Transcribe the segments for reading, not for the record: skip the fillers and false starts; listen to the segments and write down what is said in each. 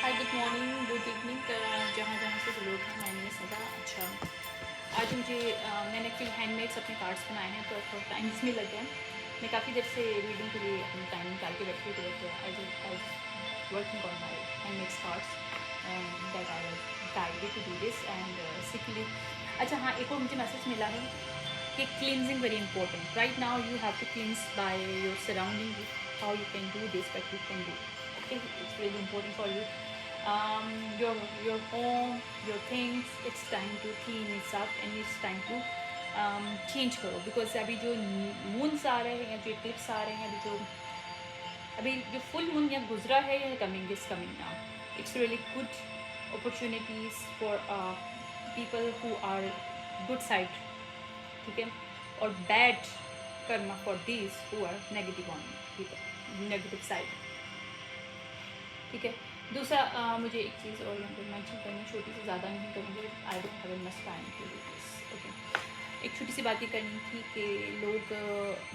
हाय, good morning, good evening, जहाँ जहाँ से लोग हैं। मैंने ये सदा अच्छा आज मुझे मैंने एक्चुअली हैंडमेड्स अपने कार्ड्स बनाए हैं, तो थोड़ा टाइम इसमें लग गया। मैं काफ़ी देर से रीडिंग के लिए अपनी टाइम निकाल के बैठी हुई थी। I working on my handmades cards that I was guided to do this and sickly. अच्छा हाँ, एक और मुझे मैसेज मिला है कि cleansing very important. Right now you have to cleanse by your surrounding, how you can do this, but you can do. Okay, it's really important for you. Your home, your things, it's time to clean it up and it's time to change करो, because अभी जो moons आ रहे हैं या जो tips आ रहे हैं, अभी जो फुल मून या गुजरा है या coming is coming now, it's really good opportunities for people who are good side, ठीक है, और bad karma for these who are negative on people, negative side, ठीक है। दूसरा मुझे एक चीज़ और यहाँ पर मैंशन करनी, छोटी सी, ज़्यादा नहीं करूँगी, I don't have much time to do this. Okay, एक छोटी सी बात ये करनी थी कि लोग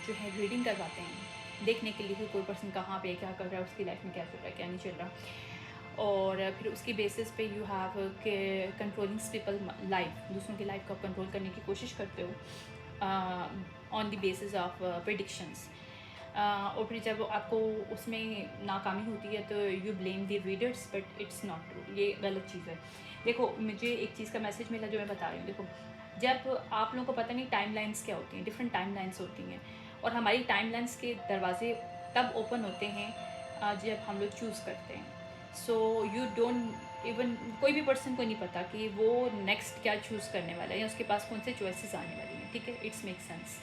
जो है रीडिंग करवाते हैं देखने के लिए कि कोई पर्सन कहाँ पे क्या कर रहा है, उसकी लाइफ में क्या चल रहा है, क्या नहीं चल रहा, और फिर उसकी बेसिस पे यू हैव के कंट्रोलिंग पीपल लाइफ, दूसरों की लाइफ को कंट्रोल करने की कोशिश करते हो on the basis of predictions. और फिर जब आपको उसमें नाकामी होती है तो you blame the readers, but it's not true, ये गलत चीज़ है। देखो, मुझे एक चीज़ का मैसेज मिला जो मैं बता रही हूँ। देखो, जब आप लोगों को पता नहीं टाइम लाइन्स क्या होती हैं, डिफरेंट टाइम लाइन्स होती हैं, और हमारी टाइम लाइन्स के दरवाजे तब ओपन होते हैं जब हम लोग चूज़ करते हैं। सो यू डोंट इवन, कोई भी पर्सन को नहीं पता कि वो नेक्स्ट क्या चूज़ करने वाला है या उसके पास कौन से चॉइसेस आने वाली हैं, ठीक है। It's make sense.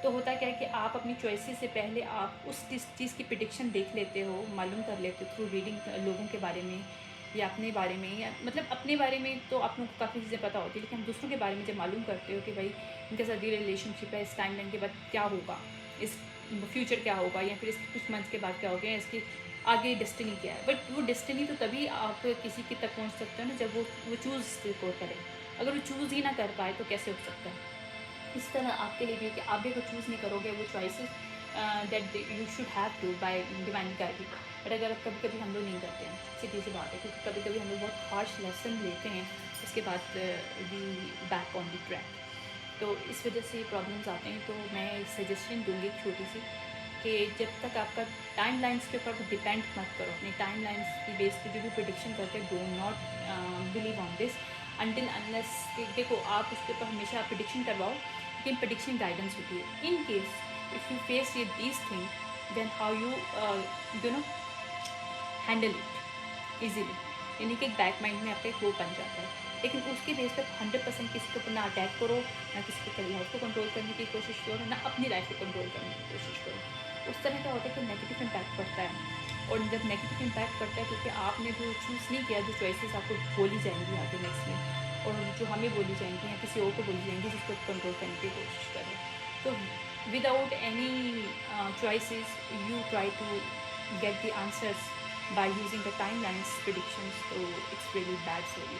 तो होता क्या है कि आप अपनी चॉइसेस से पहले आप उस चीज़ की प्रिडिक्शन देख लेते हो, मालूम कर लेते हो थ्रू रीडिंग लोगों के बारे में या अपने बारे में, या मतलब अपने बारे में तो आप लोगों को काफ़ी चीज़ें पता होती है, लेकिन हम दूसरों के बारे में जब मालूम करते हो कि भाई इनके साथ ये रिलेशनशिप है, इस टाइम लाइन के बाद क्या होगा, इस फ्यूचर क्या होगा, या फिर इसके कुछ मंथ्स के बाद क्या होगा, या इसकी आगे डेस्टिनी क्या है। बट वो डेस्टिनी तो तभी आप किसी के तक पहुँच सकते हो ना, जब वो चूज़ को करे। अगर वो चूज़ ही ना कर पाए तो कैसे हो सकता है। इस तरह आपके लिए भी कि आप भी अगर चूज़ नहीं करोगे वो choices that you should have to by divine guided, but अगर कभी कभी हम लोग नहीं करते हैं, सीधी सी बात है, क्योंकि कभी कभी हम लोग बहुत हार्श लेसन लेते हैं, उसके बाद we back on the track, तो इस वजह से प्रॉब्लम्स आते हैं। तो मैं एक सजेशन दूँगी छोटी सी, कि जब तक आपका टाइम लाइन्स के ऊपर डिपेंड मत करो, अपनी टाइम लाइन्स की बेस पे जो भी प्रिडिक्शन करते हैं, do not believe on this until unless. देखो, आप उसके ऊपर हमेशा प्रिडिक्शन करवाओ, लेकिन प्रिडिक्शन गाइडेंस होती है। In case if you face ये these thing, then how you know handle it easily, यानी कि एक बैक माइंड में आपका एक वो बन जाता है। लेकिन उसके बेस पर 100% किसी के ऊपर ना अटैक करो, ना किसी की लाइफ को कंट्रोल करने की कोशिश करो, ना अपनी लाइफ को कंट्रोल करने की कोशिश करो। उस तरह क्या होता है कि नेगेटिव इम्पैक्ट पड़ता है, और जब नेगेटिव इम्पैक्ट पड़ता है, क्योंकि आपने जो चूज़ नहीं किया, जो चॉइसेस आपको बोली जाएंगी आगे नेक्स्ट में, और जो हमें बोली जाएंगी या किसी और को बोली जाएंगी जिसको कंट्रोल करने की कोशिश करें, तो without any choices you try to get the answers by using the timelines predictions, तो it's really bad for you.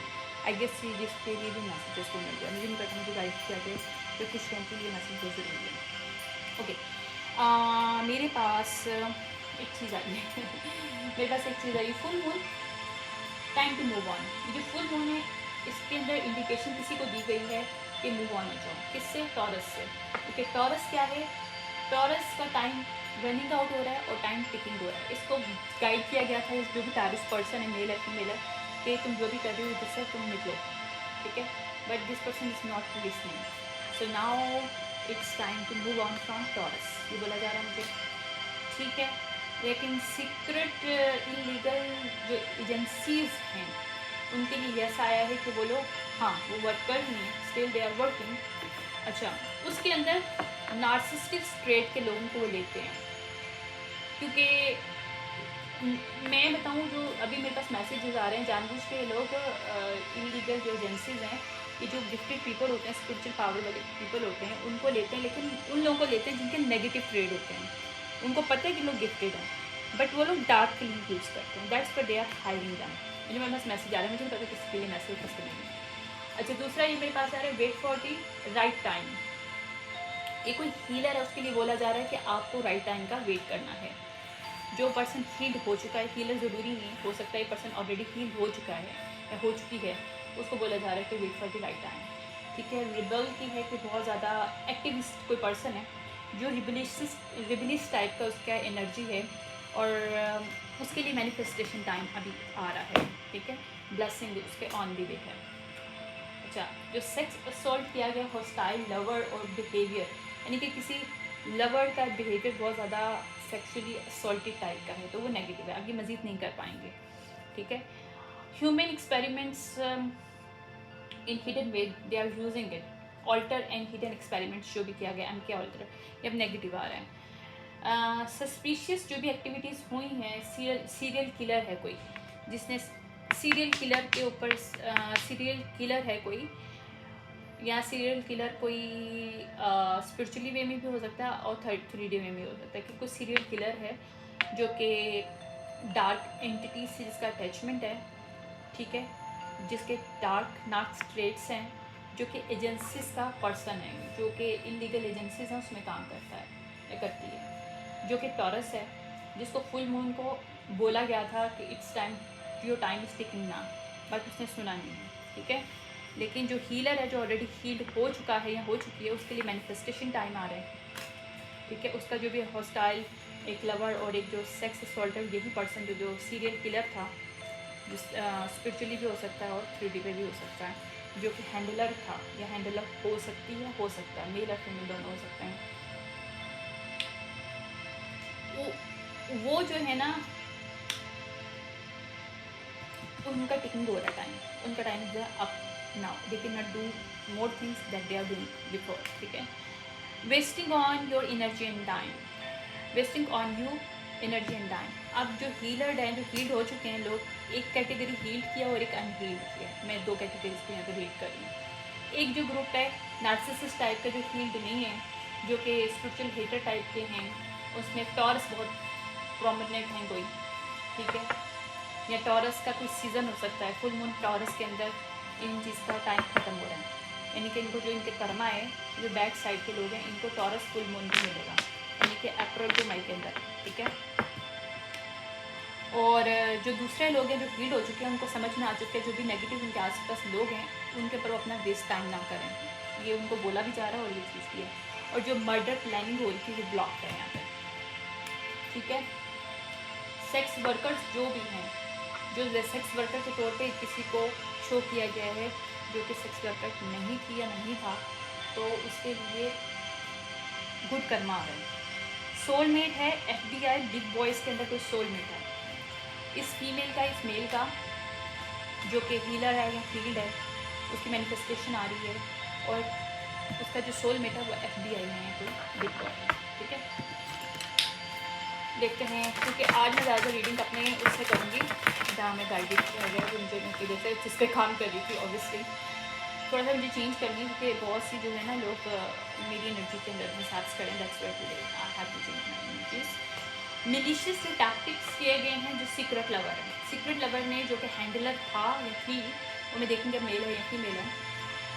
I guess ये जिसके लिए भी मैसेजेस को मिल गया, मुझे नहीं पता मुझे गाइड किया गया, तो कुछ टाइम के लिए मैसेज बहुत ज़रूरी है। ओके, मेरे पास एक चीज़ आई है मेरे पास एक चीज़ आई, full moon, time to move on. ये जो फुल मून है, इसके अंदर इंडिकेशन किसी को दी गई है कि मूव ऑन हो जाओ, किससे, टॉरस से। ओके, टॉरस क्या है, टॉरस का टाइम रनिंग आउट हो रहा है और टाइम टिकिंग हो रहा है। इसको गाइड किया गया था, जो भी टॉरस पर्सन है, मेल है फीमेल है, कि तुम जो भी कर रहे हो जिससे तुम निकलो, ठीक है, but this person is not listening, so now it's time to move on from Taurus, ये बोला जा रहा है मुझे, ठीक है। लेकिन सीक्रेट इलीगल जो एजेंसीज हैं, उनके लिए ऐसा आया है कि वो लोग, हाँ, वो वर्क कर रही हैं, स्टिल दे आर वर्किंग। अच्छा, उसके अंदर नार्सिस्टिक ट्रेट के लोगों को वो लेते हैं, क्योंकि मैं बताऊं, जो अभी मेरे पास मैसेजेस आ रहे हैं, जानबूझ के लोग इलीगल जो एजेंसीज हैं, ये जो गिफ्टेड पीपल होते हैं, स्पिरिचुअल पावर वाले पीपल होते हैं, उनको लेते हैं, लेकिन उन लोगों को लेते हैं जिनके नेगेटिव ट्रेड होते हैं। उनको पता है कि लोग गिफ्टेड हैं, बट वो लोग डार्क के लिए यूज़ करते हैं, दैट्स पर दे आर हायरिंग दैम। मुझे मेरे पास मैसेज आ रहा है, मुझे पता है किसके लिए मैसेज पसंद नहीं। अच्छा, दूसरा ये मेरे पास आ रहा है, wait for the right time. ये कोई हीलर है, उसके लिए बोला जा रहा है कि आपको राइट टाइम का वेट करना है। जो पर्सन हील्ड हो चुका है, हीलर ज़रूरी नहीं हो सकता है पर्सन ऑलरेडी हील हो चुका है या हो चुकी है, उसको बोला जा रहा है कि wait for the right time. ठीक है, रिबल की है कि बहुत ज़्यादा एक्टिविस्ट कोई पर्सन है जो रिबलिस्ट टाइप का उसका एनर्जी है, और उसके लिए मैनिफेस्टेशन टाइम अभी आ रहा है। ठीक है, ब्लेसिंग उसके ऑन द वे है। अच्छा, जो सेक्स असॉल्ट किया गया हॉस्टाइल लवर और बिहेवियर, यानी कि किसी लवर का बिहेवियर बहुत ज़्यादा सेक्सुअली असॉल्टेड टाइप का है, तो वो नेगेटिव है, आगे मज़ीद नहीं कर पाएंगे। ठीक है, human experiments in hidden way they are using it, alter and hidden experiments जो भी किया गया एम के ऑल्टर, ये अब नेगेटिव आ रहा है। सस्पिशियस जो भी एक्टिविटीज़ हुई हैं, सीरियल किलर है कोई जिसने सीरियल किलर के ऊपर सीरियल किलर है कोई, या सीरियल किलर कोई स्पिरिचुअली वे में भी हो सकता है और 3D वे में हो सकता है कि कोई सीरियल किलर है जो कि डार्क एंटिटी से जिसका अटैचमेंट है। ठीक है, जिसके डार्क स्ट्रेट्स हैं, जो कि एजेंसीज का पर्सन है, जो कि इलीगल एजेंसीज हैं उसमें काम करता है या करती है, जो कि टॉरस है, जिसको फुल मून को बोला गया था कि it's time, your time is ticking ना, बट उसने सुना नहीं। ठीक है, लेकिन जो हीलर है जो ऑलरेडी हील्ड हो चुका है या हो चुकी है, उसके लिए मैनिफेस्टेशन टाइम आ रहा है। ठीक है, उसका जो भी हॉस्टाइल एक लवर और एक जो सेक्स असॉल्टर, यही पर्सन जो सीरियल किलर था, जिस स्पिरिचुअली भी हो सकता है और 3D पे भी हो सकता है, जो कि हैंडलर था या हैंडलर हो सकती है, हो सकता है मेल और फीमेल दोनों हो सकते हैं। वो जो है ना, उनका टिकिंग हो रहा टाइम, उनका time is up now, they can not do more things that they are doing before. ठीक है, wasting on your energy and time, wasting on you energy and time. अब जो हीलर्ड हैं, जो हील्ड हो चुके हैं लोग, एक कैटेगरी हील्ड किया और एक अनहील्ड किया, मैं दो कैटेगरीज को यहाँ पर हील्ड कर रही हूँ। एक जो ग्रुप है नार्सिसिस्ट टाइप का जो हील्ड नहीं है, जो कि स्पिरिचुअल हेटर टाइप के हैं, उसमें टॉरस बहुत प्रोमिनेंट हैं कोई। ठीक है, या टॉरस का कोई सीज़न हो सकता है, फुल मून टॉरस के अंदर इन चीज़ का टाइम ख़त्म हो रहा है, यानी कि इनको जो इनके कर्मा है, जो बैक साइड के लोग हैं, इनको टॉरस फुल मून भी मिलेगा, यानी कि अप्रैल टू मई के अंदर। ठीक है, और जो दूसरे लोग हैं जो हील्ड हो चुके हैं, उनको समझ में आ चुके हैं जो भी नेगेटिव उनके आसपास लोग हैं, उनके ऊपर वो अपना वेस्ट टाइम ना करें, ये उनको बोला भी जा रहा है और ये चीज़ भी है। और जो मर्डर प्लानिंग हो रही थी वो ब्लॉक है यहाँ पर। ठीक है, सेक्स वर्कर्स जो भी हैं, जो सेक्स वर्कर के तौर पे किसी को शो किया गया है जो कि सेक्स वर्कर नहीं थी या नहीं था, तो उसके लिए गुड कर्मा आ रहा है। सोलमेट है, FBI बिग बॉयज़ के अंदर कोई सोलमेट है, इस फीमेल का, इस मेल का, जो कि हीलर है या हील्ड है, उसकी मैनिफेस्टेशन आ रही है, और उसका जो सोलमेट है वो FBI में है, कोई बिग बॉय है। ठीक है, देखते हैं, क्योंकि आज मैं ज़्यादा रीडिंग अपने उससे करूँगी जहाँ मैं गाइडेड किया गया, जो मुझे की जैसे जिस पर काम कर रही थी, ऑब्वियसली थोड़ा सा मुझे चेंज करनी है, क्योंकि बहुत सी जो है ना लोग मेरी एनर्जी के अंदर मिसहैप्स करें, that's why today I have to change my energies. Malicious से टैक्टिक्स किए गए हैं जो सीक्रेट लवर है, सीक्रेट लवर ने जो कि हैंडलर था या थी, वो मैं देखेंगे मेल है या फीमेल है,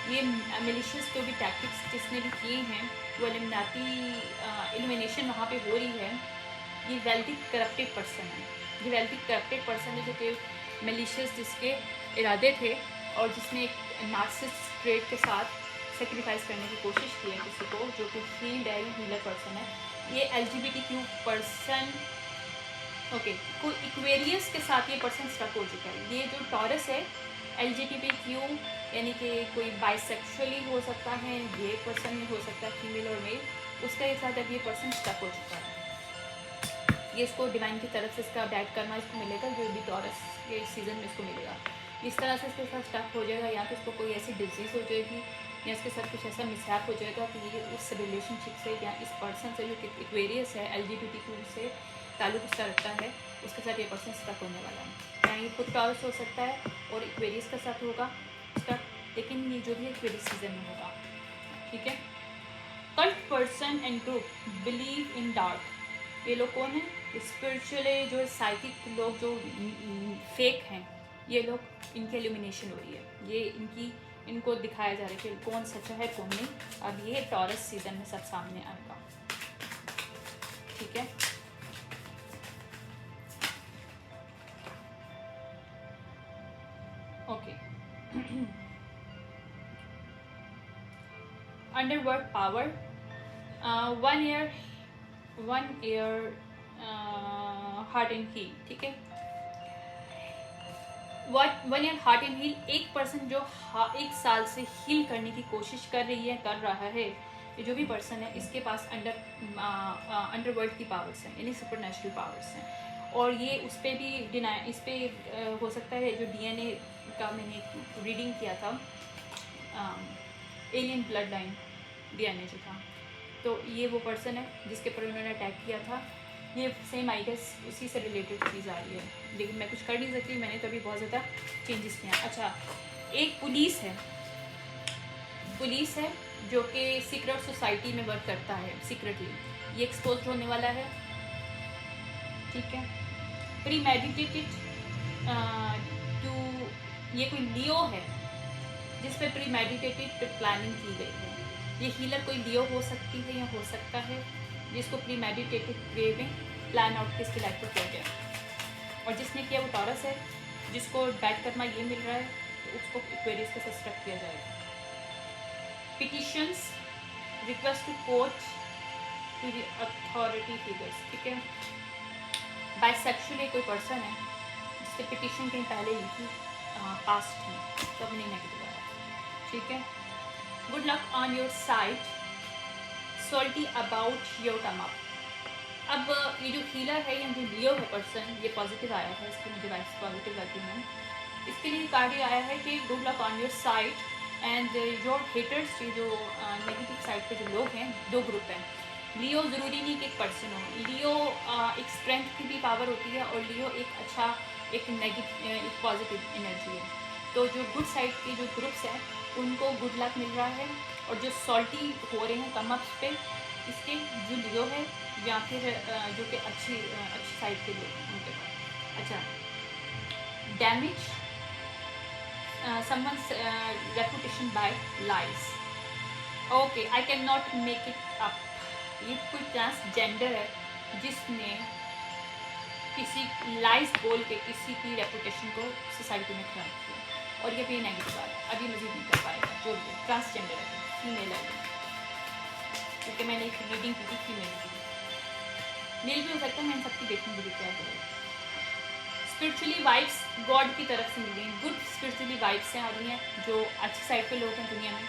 ये मिलिशियस जो भी टैक्टिक्स जिसने भी किए हैं, वो एलिमिनेशन वहाँ पे हो रही है। ये वेल्थी करप्टेड पर्सन है, ये वेल्थी करप्टेड पर्सन है जो कि मिलिशियस जिसके इरादे थे, और जिसने एक नार्सिसिस्ट ट्रेट के साथ सेक्रीफाइस करने की कोशिश की है किसी को, जो कि हील्ड है या हीलर पर्सन है। ये LGBTQ पर्सन, ओके, कोई इक्वेरियस के साथ ये पर्सन स्टक हो चुका है। ये जो टॉरस है LGBTQ, यानी कि कोई बाइसेक्सुअली हो सकता है, ये पर्सन भी हो सकता है, फीमेल और मेल, उसके साथ अब ये पर्सन स्टक हो चुका है। ये इसको डिवाइन की तरफ से इसका बैड करना इसको मिलेगा, जो भी टॉरस के सीज़न में इसको मिलेगा। इस तरह से इसके साथ स्टक हो जाएगा, या तो इसको कोई ऐसी डिजीज़ हो जाएगी, या इसके साथ कुछ ऐसा मिसहैप हो जाएगा कि ये उस रिलेशनशिप से या इस पर्सन से जो कि इक्वेरियस है, LGBTQ से ताल्लुक़ उसका रखता है, उसके साथ ये पर्सन स्टक होने वाला है। या ये खुद टॉरस हो सकता है और इक्वेरियस के साथ होगा उसका, लेकिन ये जो भी इक्वेरियस सीज़न में होगा। ठीक है, cult person and group believe in dark, ये लोग कौन है? स्पिरिचुअली जो साइकिक लोग जो फेक हैं, ये लोग, इनकी एल्यूमिनेशन हो रही है, ये इनको दिखाया जा रहा है कि कौन सच्चा है कौन नहीं। अब ये टॉरस सीजन में सब सामने आएगा। ठीक है, underworld power, 1 year heart and heal, ठीक है। 1 year हार्ट एंड हील, एक पर्सन जो 1 साल से हील करने की कोशिश कर रहा है, ये जो भी पर्सन है इसके पास अंडरवर्ल्ड की पावर्स हैं, यानी सुपर नेचुरल पावर्स हैं। और ये उस पर भी इस पर हो सकता है, जो DNA का मैंने रीडिंग किया था, एलियन ब्लड लाइन DNA जो था, तो ये वो पर्सन है जिसके पर उन्होंने अटैक किया था। ये सेम आई गेस उसी से रिलेटेड चीज़ आ रही है, लेकिन मैं कुछ कर नहीं सकती, मैंने तो अभी बहुत ज़्यादा चेंजेस किया। अच्छा, एक पुलिस है जो कि सीक्रेट सोसाइटी में वर्क करता है सीक्रेटली, ये एक्सपोज होने वाला है, ठीक है। प्री मेडिटेटेड टू, ये कोई लियो है जिस पे प्री मेडिटेटेड प्लानिंग की गई है। ये हीलर कोई लियो हो सकती है या हो सकता है जिसको प्री मेडिटेटेड वे में प्लान आउट किसकी लाइफ को किया गया, और जिसने किया वो टॉरस है, जिसको बैड कर्मा ये मिल रहा है, तो उसको एक्वेरियस के साथ स्ट्रक किया जाएगा। Petitions, request to court to the authority figures, ठीक है। बाइसेक्सुअल कोई पर्सन है जिससे पिटिशन कहीं पहले ली थी पास्ट में, तो अब नहीं नेगेटिव आया, ठीक है। Good luck on your side, salty about your come up. अब ये जो हीलर है या जो लियो है पर्सन, ये पॉजिटिव आया है, इसकी मुझे वाइब्स पॉजिटिव लगी हैं। इसके लिए कार्ड ये आया है कि good luck on your side and your haters, ये जो नेगेटिव साइड पे जो लोग हैं, 2 ग्रुप हैं। लियो ज़रूरी नहीं कि एक पर्सन हो, लियो एक स्ट्रेंथ की भी पावर होती है, और लियो एक अच्छा एक पॉजिटिव एनर्जी है। तो जो गुड साइड के जो ग्रुप्स हैं उनको गुड लक मिल रहा है, और जो सॉल्टी हो रहे हैं कम अप्स पे, इसके जो लियो है या फिर जो कि अच्छी साइड के लोग हैं उनके पास। अच्छा, damage someone's reputation by lies. Okay, I cannot make it up. ये कोई ट्रांसजेंडर है जिसने किसी लाइज बोल के किसी की रेपुटेशन को सोसाइटी में खराब किया, और ये भी नेगेटिव बात है, अभी मजीद नहीं कर पाएगा। जो भी ट्रांसजेंडर है, फीमेल है, क्योंकि मैंने एक रीडिंग की थी फीमेल की, मेल भी हो सकता है, मैं इन सबकी देखूँगी क्या करें। स्पिरिचुअली वाइब्स गॉड की तरफ से मिल रही हैं, गुड स्पिरिचुअली वाइब्स हैं आ रही हैं, जो अच्छी साइड पे लोग हैं दुनिया में।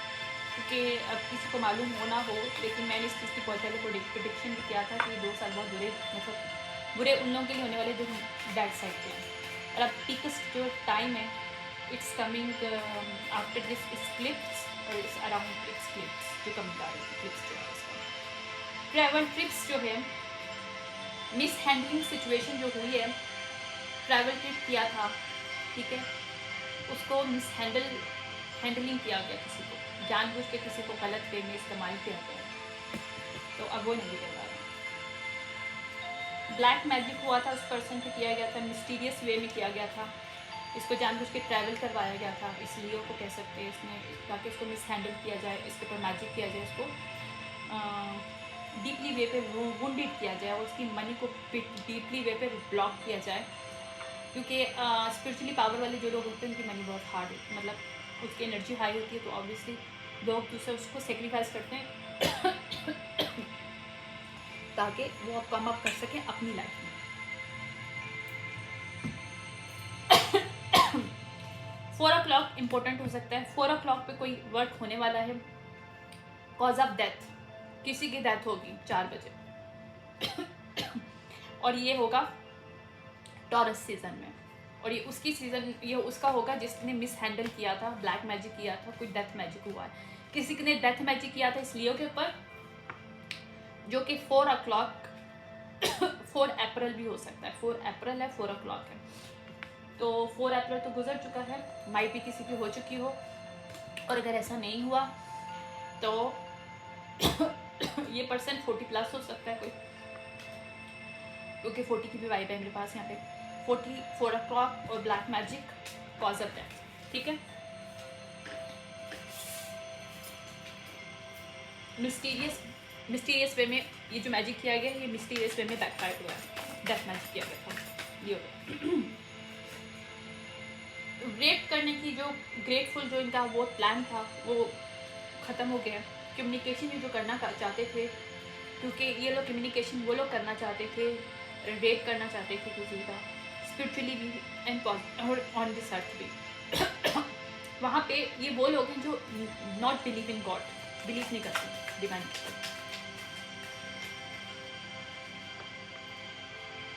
क्योंकि अब किसी को मालूम हो ना हो, लेकिन मैंने इस चीज़ की बहुत पहले प्रेडिक्शन भी किया था कि 2 साल बहुत बुरे, मतलब बुरे उन लोगों के लिए होने वाले जो बैड साइड पे हैं। और अब पीकेस्ट जो टाइम है, इट्स कमिंग आफ्टर दिस स्क्लिप्स, और इट्स अराउंड स्क्लिप्स जो कमिंग आ रही है, क्लिप्स जो है उसका। ट्रैवल ट्रिप्स जो है, मिस हैंडलिंग सिचुएशन जो हुई है, ट्रैवल ट्रिप किया था, ठीक है, उसको मिस हैंडलिंग किया गया, किसी को जानबूझ के किसी को गलत वे में इस्तेमाल किया गया, तो अब वो नहीं कर रहा है। ब्लैक मैजिक हुआ था, उस पर्सन पे किया गया था, मिस्टीरियस वे में किया गया था, इसको जानबूझ के ट्रैवल करवाया गया था, इसलिए को कह सकते हैं इसमें, ताकि इसको मिस हैंडल किया जाए, इसके ऊपर मैजिक किया जाए, इसको डीपली वे पे वुंडेड किया जाए, और उसकी मनी को डीपली वे पे ब्लॉक किया जाए। क्योंकि स्पिरिचुअली पावर वाले जो लोग होते हैं उनकी मनी बहुत हार्ड है, मतलब उसकी एनर्जी हाई होती है, तो ऑब्वियसली लोग दूसरे उसको सेक्रीफाइस करते हैं ताकि वो आप कम अप कर सकें अपनी लाइफ में। 4 o'clock इम्पोर्टेंट हो सकता है, 4 o'clock पे कोई वर्क होने वाला है, कॉज ऑफ डेथ, किसी की डेथ होगी 4 बजे और ये होगा टॉरस सीजन में, और ये उसकी सीजन, ये उसका होगा जिसने मिस हैंडल किया था, ब्लैक मैजिक किया था, कोई डेथ मैजिक हुआ है, किसी ने डेथ मैजिक किया था इस लियो के ऊपर, जो कि 4 o'clock 4 अप्रैल भी हो सकता है, 4 अप्रैल है, 4 o'clock है, तो 4 अप्रैल तो गुजर चुका है, माइट भी किसी की हो चुकी हो, और अगर ऐसा नहीं हुआ तो ये पर्सन 40+ हो सकता है कोई, क्योंकि 40 की भी वाइब है मेरे पास यहाँ पे, 4 o'clock और black magic cause of death, ठीक है। मिस्टीरियस वे में ये जो मैजिक किया गया, ये मिस्टीरियस वे में बैकफायर हुआ है, डेथ मैजिक किया गया था ये। रेप करने की जो ग्रेटफुल जो इनका वो प्लान था वो ख़त्म हो गया, कम्युनिकेशन भी जो करना चाहते थे, क्योंकि ये लोग कम्युनिकेशन वो लोग करना चाहते थे, रेप करना चाहते थे किसी का, स्पिरिचुअली भी एंड ऑन दिस अर्थ भी। वहाँ पे ये वो लोग हैं जो not believe in God, believe नहीं करते डिवाइन।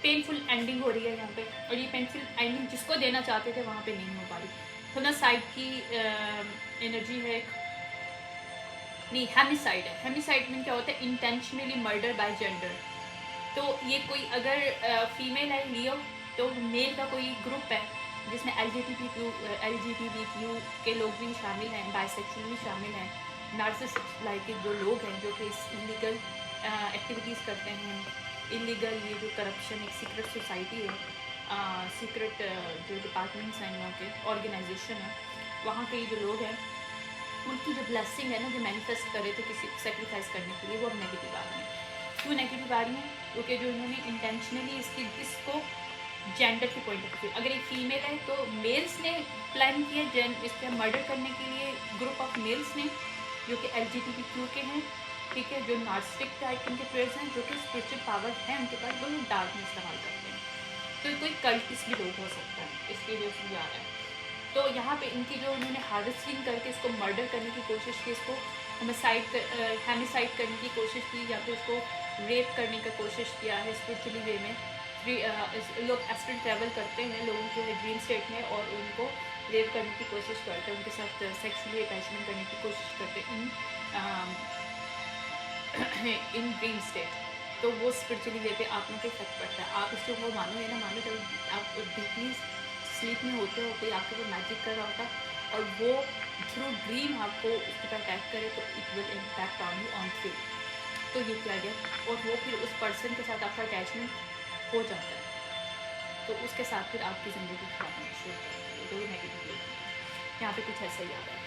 पेनफुल एंडिंग हो रही है यहाँ पे, और ये पेनफुल एंडिंग जिसको देना चाहते थे वहाँ पे नहीं हो पा रही। तो ना साइड की एनर्जी है, नहीं हेमिसाइड है। हेमिसाइड में क्या होता है, इंटेंशनली मर्डर बाय जेंडर। तो ये कोई अगर फीमेल है लियो, तो मेल का कोई ग्रुप है जिसमें LGBTQ के लोग भी शामिल हैं, बाइसेक्सुअल भी शामिल हैं, नार्सिसिस्ट लाइक जो लोग हैं जो कि इलीगल एक्टिविटीज़ करते हैं, इलीगल ये जो करप्शन, एक सीक्रेट सोसाइटी है, सीक्रेट जो डिपार्टमेंट्स हैं वहाँ के, ऑर्गेनाइजेशन है, वहाँ के ये जो लोग हैं उनकी जो ब्लेसिंग है ना, जो मैनिफेस्ट कर रहे थे किसी सेक्रीफाइस करने के लिए, वो अब नेगेटिव आ रही है। क्यों नेगेटिव आ रही है? क्योंकि जो इन्होंने इंटेंशनली इसको जेंडर के पॉइंट ऑफ व्यू, अगर एक फीमेल है तो मेल्स ने प्लान किया इस पर मर्डर करने के लिए, ग्रुप ऑफ मेल्स ने जो कि LGBTQ के हैं, ठीक है, जो नार्सिसिक टाइप के प्लेयर्स हैं, जो कि स्पिरिचुअल पावर है उनके पास, वो डार्क में इस्तेमाल करते हैं। तो कोई कल्टिस्ट भी लोग हो सकता है, इसके जो भी आ रहा है। तो यहाँ पे इनकी जो उन्होंने हार्वेस्टिंग करके इसको मर्डर करने की कोशिश की, इसको हेमिसाइड करने की कोशिश की, या फिर इसको रेप करने का कोशिश किया है स्पिरिचुअली वे में। लोग एस्ट्रल ट्रैवल करते हैं लोगों के ड्रीम स्टेट में और उनको रेप करने की कोशिश करते हैं, उनके साथ सेक्सुअली अटैचमेंट करने की कोशिश करते हैं इन ड्रीम स्टेट। तो वो स्पिरिचुअली वे पे आप लोगों को इफेक्ट पड़ता है। आप इसको वो मानो या ना मानो, जब आप डीपली स्लीप में होते हो, कोई आपके ऊपर मैजिक कर रहा होता है और वो थ्रू ड्रीम आपको उसके ऊपर अटैक करे, तो it will impact on you on few. तो ये किया गया, और वो फिर उस पर्सन के साथ आपका अटैचमेंट हो जाता है, तो उसके साथ फिर आपकी ज़िंदगी खराब होनी शुरू हो जाती है। तो ये नेगेटिव यहाँ पे कुछ ऐसा ही आ रहा है।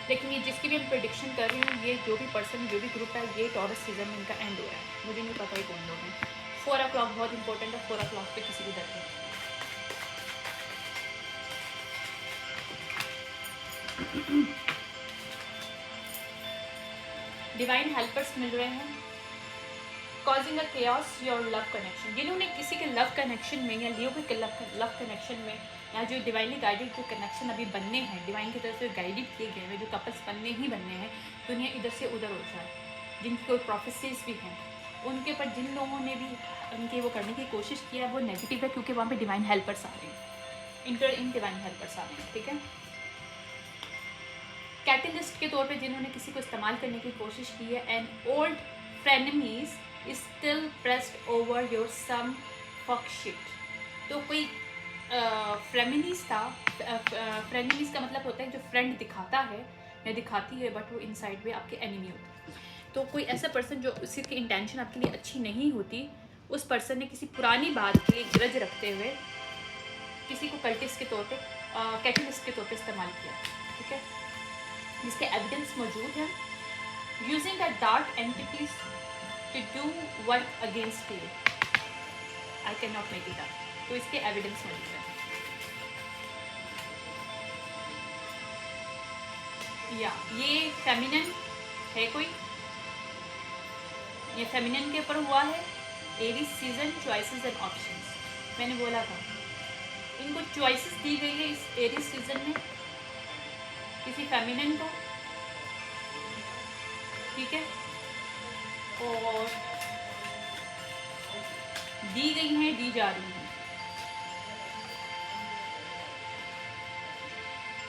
लेकिन ये जिसकी भी मैं प्रेडिक्शन कर रही हूँ, ये जो भी पर्सन, जो भी ग्रुप है, ये टॉरस सीजन में इनका एंड हो रहा है। मुझे नहीं पता ही कौन लोग हैं। 4 o'clock बहुत इंपॉर्टेंट है, 4 o'clock पे किसी भी दर पे डिवाइन हेल्पर्स मिल रहे हैं, causing a chaos your love connection. जिन्होंने किसी के लव कनेक्शन में या लियो के लव कनेक्शन में, या जो डिवाइनली गाइडेड जो कनेक्शन अभी बनने हैं, डिवाइन की तरफ से गाइडेड किए गए हैं, जो कपल्स बनने ही बनने हैं, दुनिया इधर से उधर हो जाए, जिनकी कोई प्रोफेसीज भी हैं, उनके ऊपर जिन लोगों ने भी उनके वो करने की कोशिश किया है, वो नेगेटिव है, क्योंकि वहाँ पे डिवाइन हेल्पर्स आ रहे हैं, इन डिवाइन हेल्पर्स आ रहे हैं, ठीक है। कैटलिस्ट के तौर पे जिन्होंने किसी को इस्तेमाल करने की कोशिश की है, and old frenemies is still pressed over your some fuck shit. तो कोई फ्रेमिनीज था, फ्रेनेमीज का मतलब होता है जो फ्रेंड दिखाता है या दिखाती है, बट वो इनसाइड में आपके एनिमी होते हैं। तो कोई ऐसा पर्सन जो उसी की इंटेंशन आपके लिए अच्छी नहीं होती, उस पर्सन ने किसी पुरानी बात के लिए ग्रज रखते हुए किसी को कल्टिस्ट के तौर पे, कैटलिस्ट के तौर पे इस्तेमाल किया, ठीक है, जिसके एविडेंस मौजूद है। Using the dark entities to do work against you, I can not make it up. तो इसके एविडेंस मौजूद है। या ये फेमिनिन है कोई, ये फेमिनिन के ऊपर हुआ है। Aries season, choices and options, मैंने बोला था इनको चॉइसेस दी गई है इस एरीज सीजन में किसी फेमिनिन को, ठीक है, और दी गई हैं, दी जा रही हैं।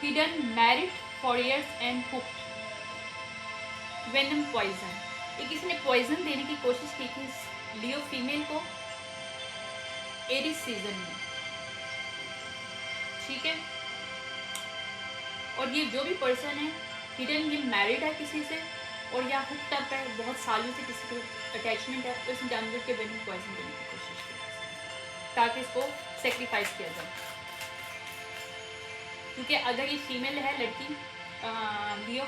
Hidden married for years and cooked venom poison. ये किसी ने पॉइजन देने की कोशिश की थी लियो फीमेल को एरीज सीजन में, ठीक है। और ये जो भी पर्सन है हिडन, ये मैरिड है किसी से, और या हुक्ड अप है, बहुत सालों से किसी को अटैचमेंट है, तो इसने जानवर के वेनम पॉइजन देने की कोशिश की ताकि इसको सेक्रीफाइस किया जाए। क्योंकि अगर ये फीमेल है लड़की लियो,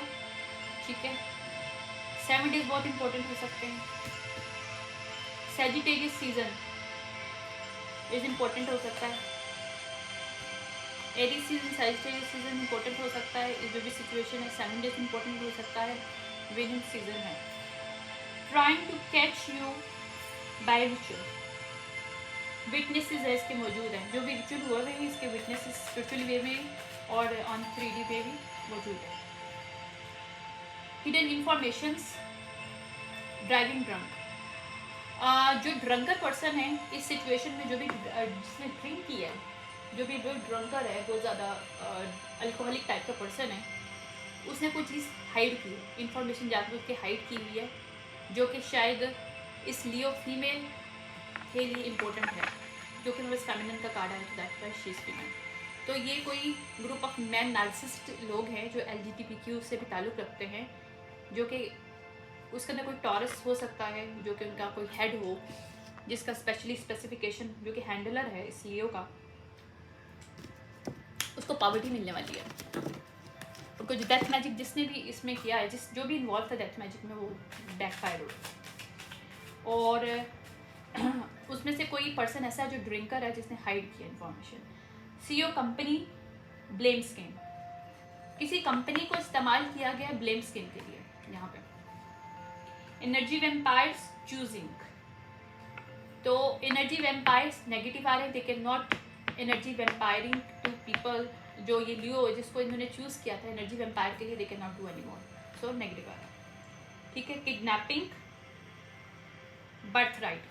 ठीक है, 7 days बहुत इंपॉर्टेंट हो सकते हैं। सैजिटेरियस सीजन इज इंपॉर्टेंट हो सकता है। Aries season Sagittarius season important हो सकता है, जो भी सिचुएशन है 7 डेज इंपॉर्टेंट हो सकता है। विनिंग सीजन है। Trying to catch you by ritual, witnesses है इसके मौजूद हैं, जो भी रिचुअल हुआ है इसके विटनेसेस स्पिरिचुअल वे में और ऑन 3D पे भी मौजूद है। हिडन इंफॉर्मेशंस, ड्राइविंग ड्रंक, जो ड्रंकर पर्सन है इस सिचुएशन में, जो भी जिसने ड्रिंक किया है, जो भी जो ड्रंकर है, बहुत ज़्यादा अल्कोहलिक टाइप का पर्सन है, उसने कोई चीज़ हाइड की है, इन्फॉर्मेशन जानबूझ के हाइड की हुई है, जो कि शायद इस लियो फीमेल के लिए इम्पोर्टेंट है, जो कि मेरे फेमिनिन का कार्ड है, तो that why she is female. तो ये कोई ग्रुप ऑफ मैन नार्सिसिस्ट लोग हैं जो LGBTQ से भी ताल्लुक़ रखते हैं, जो कि उसके अंदर कोई टॉरस हो सकता है, जो कि उनका कोई हेड हो, जिसका स्पेशली स्पेसिफिकेशन जो कि हैंडलर है इस लियो का, उसको पावर्टी मिलने वाली है। उनको जो डेथ मैजिक जिसने भी इसमें किया है, जो भी इन्वॉल्व था डेथ मैजिक में, वो बैकफायर हो। और उसमें से कोई पर्सन ऐसा है जो ड्रिंकर है, जिसने हाइड किया information. CEO company blame skin, किसी कंपनी को इस्तेमाल किया गया ब्लेम स्किन के लिए यहाँ पे। एनर्जी वेम्पायर्स चूजिंग, तो एनर्जी वेम्पायर्स नेगेटिव आ रहे हैं, they can not energy vampiring to people, जो ये लियो जिसको इन्होंने चूज़ किया था एनर्जी वेम्पायर के लिए, they can not do any more, so negative आ रहा है। ठीक है। किडनैपिंग, बर्थ राइट,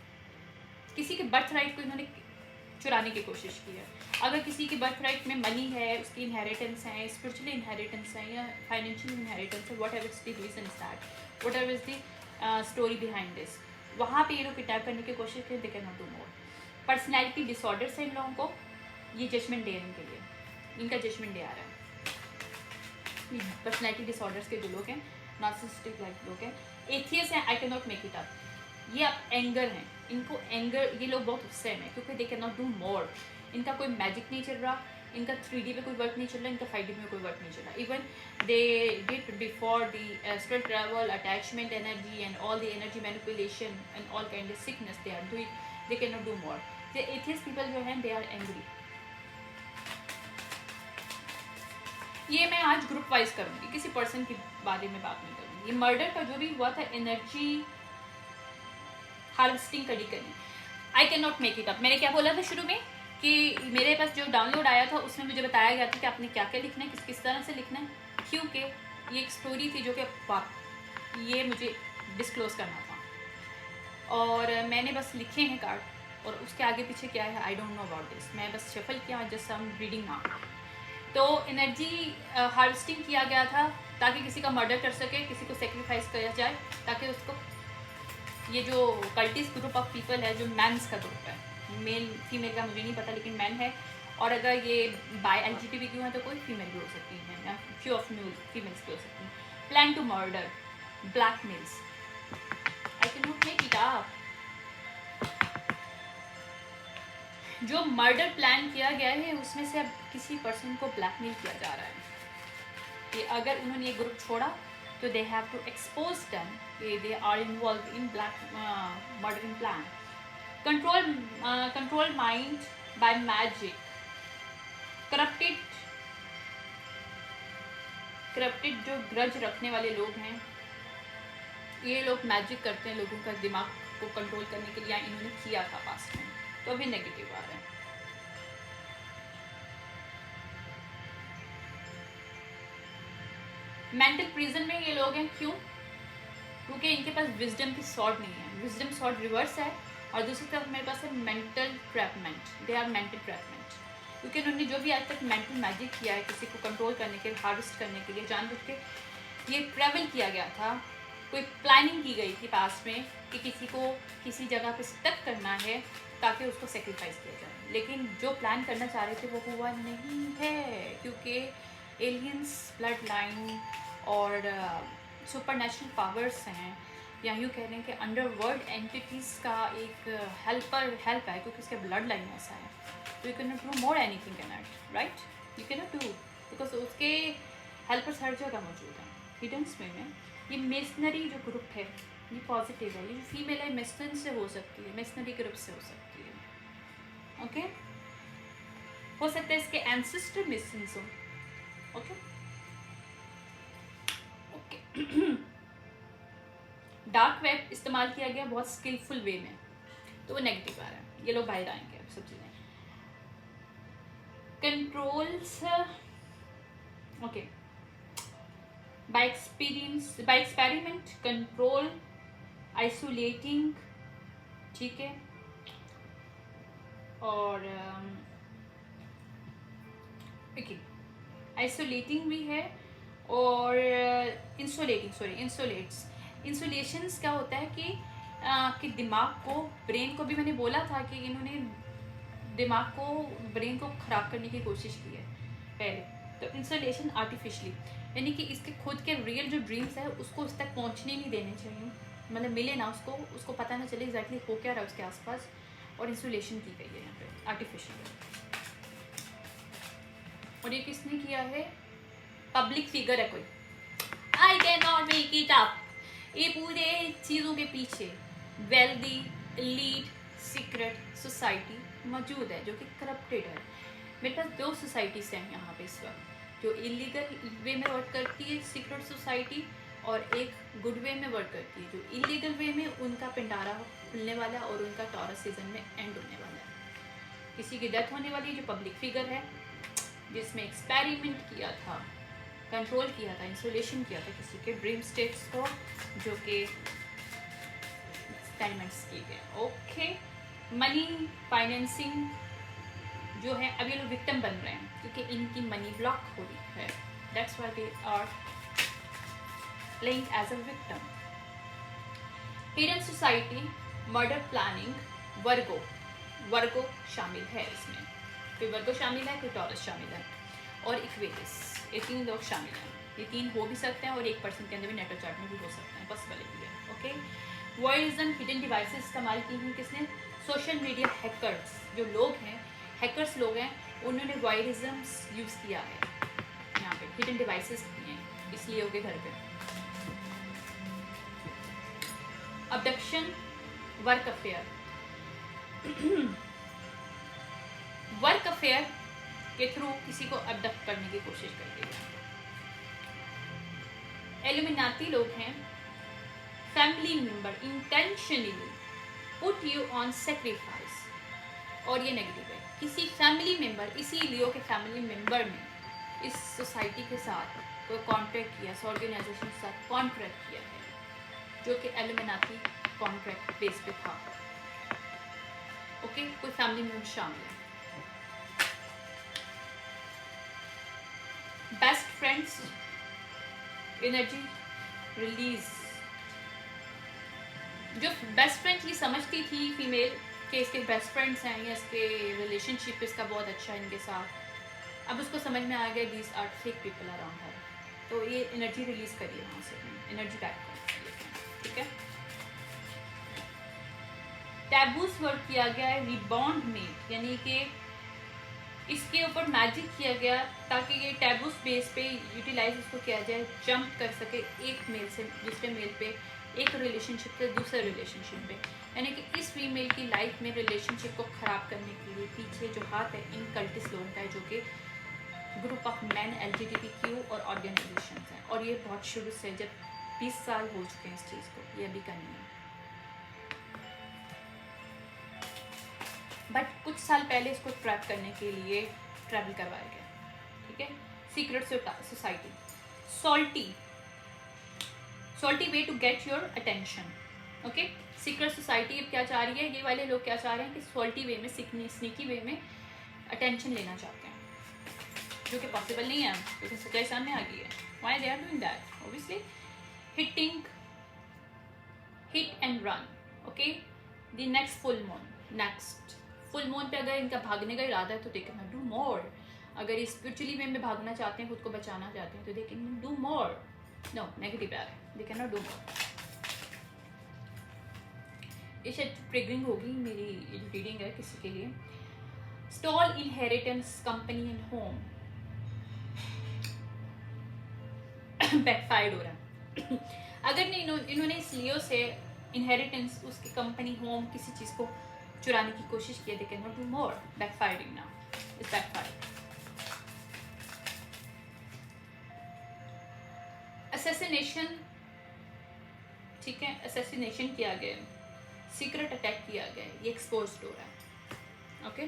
किसी के बर्थ राइट को इन्होंने चुराने की कोशिश की है। अगर किसी के बर्थ राइट में मनी है, उसकी इनहेरिटेंस है, स्पिरिचुअली इनहेरिटेंस है या फाइनेंशियल इनहेरिटेंस है, whatever is the reason is that, whatever is the story behind this, वहाँ पे ये लोग किडनैप करने की कोशिश करें, they can not do more. Personality disorders है इन लोगों को, ये जजमेंट डे है इनके लिए, इनका जजमेंट डे आ रहा है। पर्सनैलिटी डिसऑर्डर्स के जो लोग हैं, नार्सिसिस्टिक लाइक लोग हैं, एथियस हैं, आई can not make it up, ये अब एंगर हैं, इनको एंगर, ये लोग बहुत गुस्से में क्योंकि दे कैन नॉट डू मोर, इनका कोई मैजिक नहीं चल रहा, इनका 3D पे कोई वर्क नहीं चल रहा, इनका 5D में कोई वर्क नहीं चल रहा। Even they did before the astral travel, attachment energy and all the energy manipulation and all kind of sickness they are doing, they can not do more. The atheist people जो हैं, they are angry. ये मैं आज group wise करूँगी, किसी person के बारे में बात नहीं करूँगी। ये मर्डर का जो भी हुआ था, एनर्जी हार्वेस्टिंग करी, आई can not make it up. मैंने क्या बोला था शुरू में कि मेरे पास जो डाउनलोड आया था उसमें मुझे बताया गया था कि आपने क्या क्या लिखना है, किस तरह से लिखना है, क्योंकि ये एक स्टोरी थी जो कि ये मुझे डिस्क्लोज करना था, और मैंने बस लिखे हैं कार्ड, और उसके आगे पीछे क्या है आई डोंट नो अबाउट दिस, मैं बस शफल किया, just I am reading now. तो एनर्जी हार्वेस्टिंग किया गया था ताकि किसी का मर्डर कर सके, किसी को सेक्रीफाइस किया जाए, ताकि उसको, ये जो कल्टिस्ट ग्रुप ऑफ पीपल है, जो मैंस का ग्रुप है, मेल फीमेल का मुझे नहीं पता, लेकिन मैन है, और अगर ये बाय LGBTQ है तो कोई फीमेल भी हो सकती है, या फ्यू ऑफ न्यू फीमेल्स भी हो सकती हैं। Plan to murder, blackmails, I can not make it up. जो मर्डर प्लान किया गया है उसमें से अब किसी पर्सन को ब्लैकमेल किया जा रहा है कि अगर उन्होंने ये ग्रुप छोड़ा तो they have to expose them कि they are involve in murdering plan. Control mind by magic, corrupted जो ग्रज रखने वाले लोग हैं, ये लोग मैजिक करते हैं लोगों का दिमाग को कंट्रोल करने के लिए, इन्होंने किया था पास्ट में, तो अभी नेगेटिव आ रहा है। मेंटल प्रिजन में ये लोग हैं, क्यों? क्योंकि इनके पास विजडम की सॉर्ड नहीं है, विजडम सॉर्ड रिवर्स है, और दूसरी तरफ मेरे पास है मेंटल ट्रैपमेंट, दे आर मेंटल ट्रैपमेंट, क्योंकि उन्होंने जो भी आज तक मेंटल मैजिक किया है किसी को कंट्रोल करने के, हार्वेस्ट करने के लिए, जानबूझ के ये ट्रैवल किया गया था, कोई प्लानिंग की गई थी पास में कि किसी को किसी जगह पे स्टक करना है ताकि उसको सेक्रीफाइस किया जाए, लेकिन जो प्लान करना चाह रहे थे वो हुआ नहीं है, क्योंकि एलियंस, ब्लड लाइन और सुपरनेचुरल पावर्स हैं, या यूँ कह रहे हैं कि अंडरवर्ल्ड एंटिटीज़ का एक हेल्प है, क्योंकि उसके ब्लड लाइन ऐसा है, तो you can not do more anything can not, right, you can not do, because उसके हेल्पर्स हर जगह मौजूद हैं हिडन में। ये मेसनरी जो ग्रुप है ये पॉजिटिव है, ये जो फीमेल है मेसन से हो सकती है, मेसनरी ग्रुप से हो सकती है, ओके। हो सकता है इसके एंसेस्टर मिसिंग्स हो। ओके ओके डार्क वेब इस्तेमाल किया गया बहुत स्किलफुल वे में, तो वो नेगेटिव आ रहा है। ये लोग बाहर आएंगे अब सब चीज़ें। Controls okay by experiment control isolating, ठीक है, और आइसोलेटिंग भी है और इंसुलेशंस क्या होता है कि दिमाग को, ब्रेन को भी मैंने बोला था कि इन्होंने दिमाग को, ब्रेन को ख़राब करने की कोशिश की है पहले। तो इंसुलेशन आर्टिफिशली, यानी कि इसके खुद के रियल जो ड्रीम्स है उसको उस तक पहुंचने नहीं देने चाहिए, मतलब मिले ना उसको पता ना चले एग्जैक्टली हो क्या रहा है उसके आसपास, और इंसुलेशन की गई है यहाँ पे आर्टिफिशियल। और ये किसने किया है? पब्लिक फिगर है कोई, आई can not make it up. ये पूरे चीज़ों के पीछे वेल्दी लीड सीक्रेट सोसाइटी मौजूद है जो कि करप्टेड है। मेरे पास 2 सोसाइटीज़ हैं यहाँ पे इस वक्त, जो इलीगल वे में वर्क करती है सीक्रेट सोसाइटी, और एक गुड वे में वर्क करती है। जो इलीगल वे में उनका पिंडारा खुलने वाला है और उनका टॉरस सीजन में एंड होने वाला है। किसी की डेथ होने वाली है जो पब्लिक फिगर है, जिसमें एक्सपेरिमेंट किया था, कंट्रोल किया था, इंसुलेशन किया था किसी के ड्रीम स्टेट्स को, जो कि एक्सपेरिमेंट्स किए गए। ओके मनी फाइनेंसिंग जो है, अब ये लोग विक्टिम बन रहे हैं क्योंकि इनकी मनी ब्लॉक हो रही है, that's why they are playing as a victim. Hidden society, murder planning, Virgo शामिल है इसमें, कोई वर्गो शामिल है, कोई टॉरस शामिल है, और इक्वेटस, ये 3 लोग शामिल हैं। ये 3 हो भी सकते हैं और 1% के अंदर भी नेटो चार्ट में भी हो सकते हैं, पॉसिबिलिटी है। ओके वॉयरिज्म, हिडन डिवाइसेस इस्तेमाल की हैं किसने? सोशल मीडिया हैकर्स, जो लोग हैं हैकर्स लोग हैं, उन्होंने वॉयरिज्म्स यूज़ किया है यहाँ पे, हिडन डिवाइसेस किए हैं इसलिए होगे घर पे। Abduction, work affair, work affair के थ्रू किसी को अबडक्ट करने की कोशिश करते हैं। एलुमिनाती लोग हैं, family member intentionally put you on sacrifice, और ये नेगेटिव है। किसी फैमिली मेंबर, इसी लियो के फैमिली मेंबर ने इस सोसाइटी के साथ कोई कॉन्ट्रैक्ट किया, इस ऑर्गेनाइजेशन के साथ कॉन्ट्रैक्ट किया है, जो कि एलुमिनाती कॉन्ट्रैक्ट बेस पे था। ओके कोई फैमिली मेंबर शामिल है। बेस्ट फ्रेंड्स, एनर्जी रिलीज, जो बेस्ट फ्रेंड्स ये समझती थी फीमेल कि इसके बेस्ट फ्रेंड्स हैं या इसके रिलेशनशिप इसका बहुत अच्छा है इनके साथ, अब उसको समझ में आ गया these are fake people around her, तो ये एनर्जी रिलीज करिए वहाँ से, एनर्जी बैक करिए, ठीक है। टैबूस वर्क किया गया है, रिबॉन्ड में, यानी कि इसके ऊपर मैजिक किया गया ताकि ये टैबूस बेस पे यूटिलाइज इसको किया जाए, जंप कर सके एक मेल से दूसरे मेल पे, एक रिलेशनशिप से दूसरे रिलेशनशिप पे, यानी कि इस फीमेल की लाइफ में रिलेशनशिप को ख़राब करने के लिए पीछे जो हाथ है इन कल्टिस लोगों का है, जो कि ग्रुप ऑफ मैन LGBTQ और ऑर्गेनाइजेशन हैं, और ये बहुत शुरू से, जब 20 साल हो चुके हैं इस चीज़ को, ये अभी का नहीं है, बट कुछ साल पहले इसको ट्रैप करने के लिए ट्रैवल करवाया गया, ठीक है। Secret society, salty way to get your attention. Okay secret society अब क्या चाह रही है, ये वाले लोग क्या चाह रहे हैं कि सॉल्टी वे में, स्नीकी वे में अटेंशन लेना चाहते हैं, जो कि पॉसिबल नहीं है क्योंकि सच्चाई सामने आ गई है। Why they are doing that? Obviously hit and run. Okay the next full moon पे अगर इनका भागने का इरादा है तो दे कैन डू मोर। अगर ये स्पिरिचुअली वे में भागना चाहते हैं, खुद को बचाना चाहते हैं, तो they can do more. No negative है, they can not do more. ये शायद ट्रिगरिंग होगी मेरी रीडिंग है किसी के लिए। Stall inheritance company and home, backfired हो रहा है। अगर नहीं इन्होंने इस लियो से इनहेरिटेंस, उसकी कंपनी, होम, किसी चीज़ को चुराने की कोशिश की, they can not do more, backfiring now, it's backfire. Assassination, ठीक है, असैसिनेशन किया गया है, सीक्रेट अटैक किया गया है, ये एक्सपोज हो रहा है। ओके,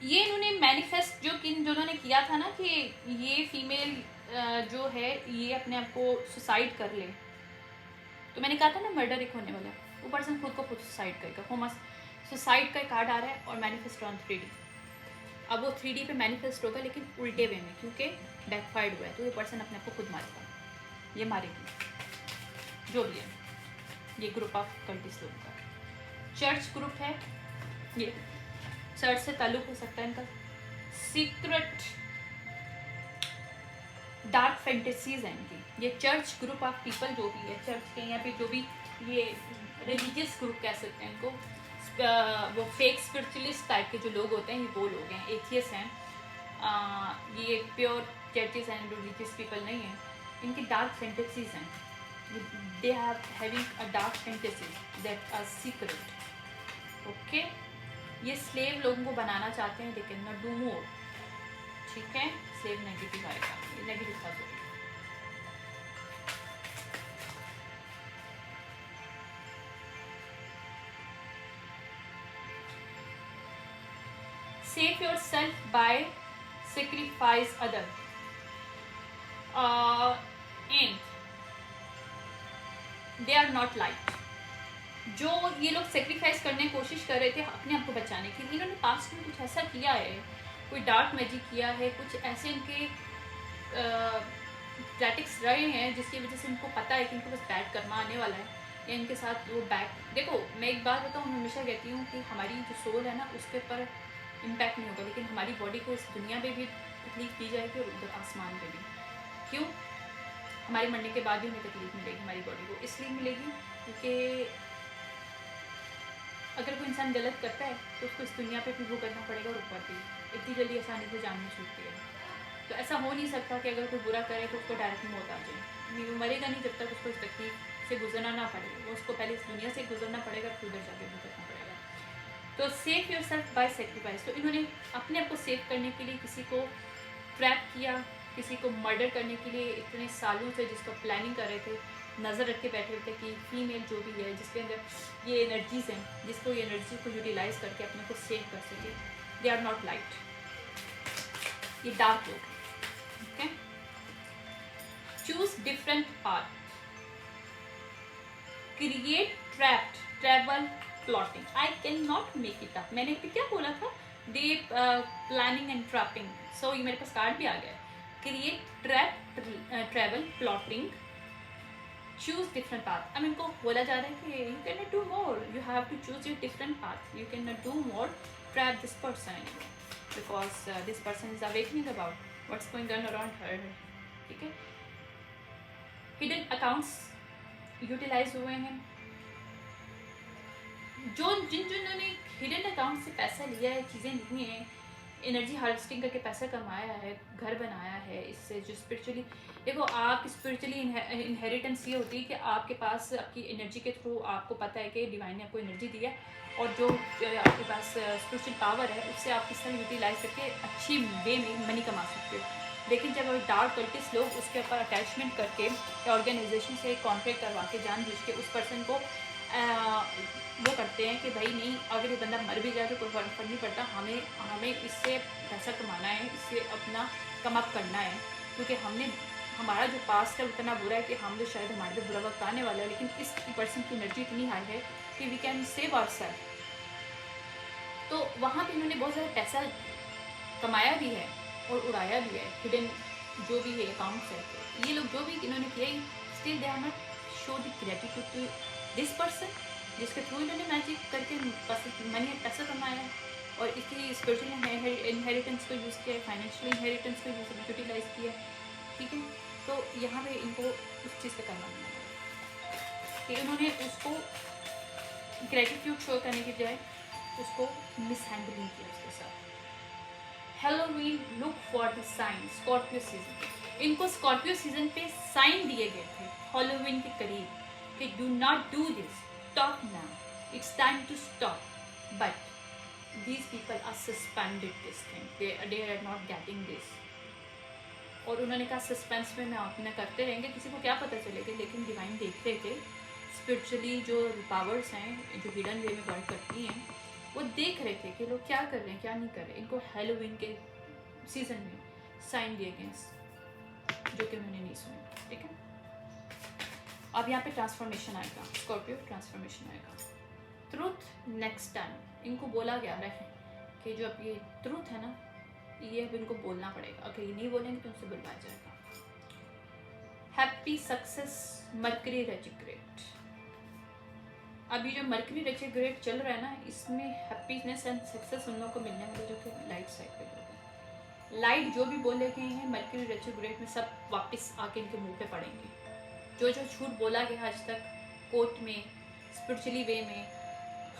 ये इन्होंने मैनिफेस्ट जो जिन्होंने किया था ना कि ये फीमेल जो है ये अपने आप को सुसाइड कर ले, तो मैंने कहा था ना मर्डर एक होने वाला है, वो पर्सन खुद को खुद सुसाइड करेगा। होमा सुसाइड का कार्ड आ रहा है और मैनिफेस्ट ऑन 3D। अब वो 3D पे मैनिफेस्ट होगा लेकिन उल्टे वे में, क्योंकि बैकफायर्ड हुआ है, तो ये पर्सन अपने आप को खुद मारेगा, ये मारेगी जो भी है। ये ग्रुप ऑफ कल्टिस्ट लोगों का चर्च ग्रुप है, ये चर्च से ताल्लुक हो सकता है इनका। सीक्रेट डार्क फैंटेसीज हैं इनकी। ये चर्च ग्रुप ऑफ पीपल जो भी है, चर्च के यहाँ पे जो भी ये रिलीजियस ग्रुप कह सकते हैं इनको, वो फेक स्पिरिचुअलिस्ट टाइप के जो लोग होते हैं, ये वो लोग हैं, एथियस हैं। ये pure churches and religious people नहीं हैं, इनकी डार्क फैंटेसीज हैं। They have having a dark fantasies that are secret. Okay, ये स्लेव लोगों को बनाना चाहते हैं, they can not do more, ठीक है। स्लेव नेगेटिव आएगा, ये नेगेटिव था। Save yourself by sacrifice other, and they are not light। जो ये लोग सेक्रीफाइस करने की कोशिश कर रहे थे अपने आप को बचाने के लिए, इन्होंने पास्ट में कुछ ऐसा किया है, कोई डार्क मैजिक किया है, कुछ ऐसे इनके प्रैक्टिस रहे हैं जिसकी वजह से इनको पता है कि इनको बस बैड कर्मा आने वाला है, या इनके साथ वो बैक। देखो मैं एक बात बताऊँ, मैं हमेशा कहती हूँ कि हमारी जो सोल है ना उसके ऊपर इम्पैक्ट नहीं होगा, लेकिन हमारी बॉडी को इस दुनिया में भी तकलीफ दी जाएगी और उधर आसमान में भी। क्यों? हमारे मरने के बाद भी हमें तकलीफ मिलेगी हमारी बॉडी को, इसलिए मिलेगी क्योंकि अगर कोई इंसान गलत करता है तो उसको इस दुनिया पे भी वो करना पड़ेगा और ऊपर भी। इतनी जल्दी आसानी से जान नहीं छूटती है, तो ऐसा हो नहीं सकता कि अगर कोई बुरा करे तो उसको डायरेक्ट मौत आ जाए। वो मरेगा नहीं जब तक उसको इस तकलीफ से गुजरना ना पड़े, वो उसको पहले इस दुनिया से गुजरना पड़ेगा, फिर उधर जाके गुजरना पड़ेगा। तो save yourself by sacrifice. तो इन्होंने अपने आप को सेव करने के लिए किसी को ट्रैप किया, किसी को मर्डर करने के लिए इतने सालों से जिसको प्लानिंग कर रहे थे, नज़र रख के बैठे हुए थे कि फीमेल जो भी है जिसके अंदर ये एनर्जीज हैं, जिसको ये एनर्जी को यूटिलाइज करके अपने को सेव कर सके। दे आर नॉट लाइट, ये डार्क लोग। Okay, choose different path, create trapped, travel, plotting. I can not make it up. मैंने क्या बोला था? The planning and trapping. सो ये मेरे पास कार्ड भी आ गया। Create trap, travel, plotting, choose different path. अब इनको बोला जा रहा है कि you can not do more, you have to choose your different path, you can not do more, trap this person because this person is awakening about what's going on around her, ठीक है। Hidden accounts utilise हुए हैं, जिन्होंने hidden account से पैसा लिया है, चीज़ें ली हैं, एनर्जी हार्वेस्टिंग करके पैसा कमाया है, घर बनाया है, इससे जो स्पिरिचुअली, देखो आप स्पिरिचुअली इनहेरिटेंस ये होती है कि आपके पास आपकी एनर्जी के थ्रू आपको पता है कि डिवाइन ने आपको एनर्जी दी है, और जो आपके पास स्पिरिचुअल पावर है उससे आप किस तरह यूटिलाइज करके अच्छी वे में मनी कमा सकते हो। लेकिन जब डार्क कल्टिस्ट लोग उसके ऊपर अटैचमेंट करके या ऑर्गेनाइजेशन से कॉन्ट्रैक्ट करवा के जानबूझ के उस पर्सन को वो करते हैं कि भाई नहीं, अगर ये बंदा मर भी जाए तो कोई फर्क नहीं पड़ता, हमें इससे पैसा कमाना है, इससे अपना कम अप करना है, क्योंकि हमारा जो पास्ट है उतना बुरा है कि हम तो शायद हमारे पे बुरा वक्त आने वाला है, लेकिन इस पर्सन की एनर्जी इतनी हाई है कि we can save our self. तो वहाँ पे इन्होंने बहुत ज़्यादा पैसा कमाया भी है और उड़ाया भी है, हिडन जो भी है अकाउंट्स है। तो ये लोग जो भी इन्होंने किया, still they are not show the gratitude to this person जिसके थ्रू इन्होंने मैजिक करके मनी पैसा कमाया है, और इसकी स्पिरिचुअल इनहेरिटेंस को यूज़ किया है, फाइनेंशियल इनहेरिटेंस को यूटिलाइज किया है, ठीक है। तो यहाँ पे इनको उस चीज़ का करना है कि उन्होंने उसको ग्रेटिट्यूड शो करने की बजाय उसको मिसहैंडलिंग किया उसके साथ। Halloween, look for the sign, Scorpio season. इनको स्कॉर्पियो सीजन पे साइन दिए गए थे हैलोवीन के करीब कि do not do this, stop now, it's time to stop, but these people are suspended this thing, they are not getting this। और उन्होंने कहा सस्पेंस में मैं अपना करते रहेंगे, किसी को क्या पता चलेगा, लेकिन डिवाइन देख रहे थे, स्पिरिचुअली जो पावर्स हैं जो हिडन वे में वर्क करती हैं वो देख रहे थे कि लोग क्या कर रहे हैं क्या नहीं कर रहे। इनको हैलोवीन के सीजन में साइन दिए गए जो कि उन्होंने नहीं सुने, ठीक है। अब यहाँ पे ट्रांसफॉर्मेशन आएगा, स्कॉर्पियो ट्रांसफॉर्मेशन आएगा। ट्रूथ नेक्स्ट टाइम इनको बोला गया है कि जो अब ये ट्रूथ है ना, ये अब इनको बोलना पड़ेगा, अगर ये नहीं बोलेंगे तो उनसे बुलवाया जाएगा। Happy success mercury retrograde. अभी जो मरकरी रेट्रोग्रेड चल रहा है ना, इसमें हैप्पीनेस एंड सक्सेस उन लोगों को मिलने वाले जो कि लाइट साइड पे लोग हैं। लाइट जो भी बोले गए हैं मरकरी रेट्रोग्रेड में सब वापस आके इनके मुंह पे पड़ेंगे। जो जो झूठ बोला गया आज तक कोर्ट में, स्पिरिचुअली वे में,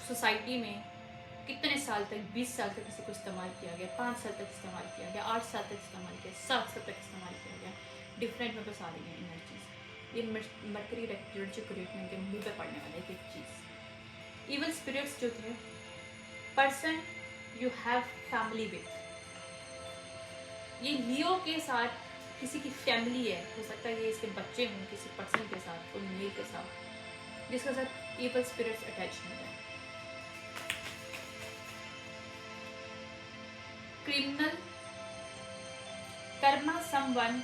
सोसाइटी में, कितने साल तक, 20 साल तक किसी को इस्तेमाल किया गया, 5 साल तक इस्तेमाल किया गया, 8 साल तक इस्तेमाल किया, 7 साल तक इस्तेमाल किया गया, डिफरेंट में बस आ रही है एनर्जीज। ये मरकरी रेट्रोग्रेड में इनके मुंह पे पड़ने वाला है एक चीज़। इवन स्पिरिट्स जो थे, person you have family with, ये लियो के साथ किसी की फैमिली है, हो सकता है ये इसके बच्चे हों किसी पर्सन के साथ, कोई मेल के साथ, जिसके साथ इवल स्पिरिट्स अटैच हो जाए। Criminal Karma someone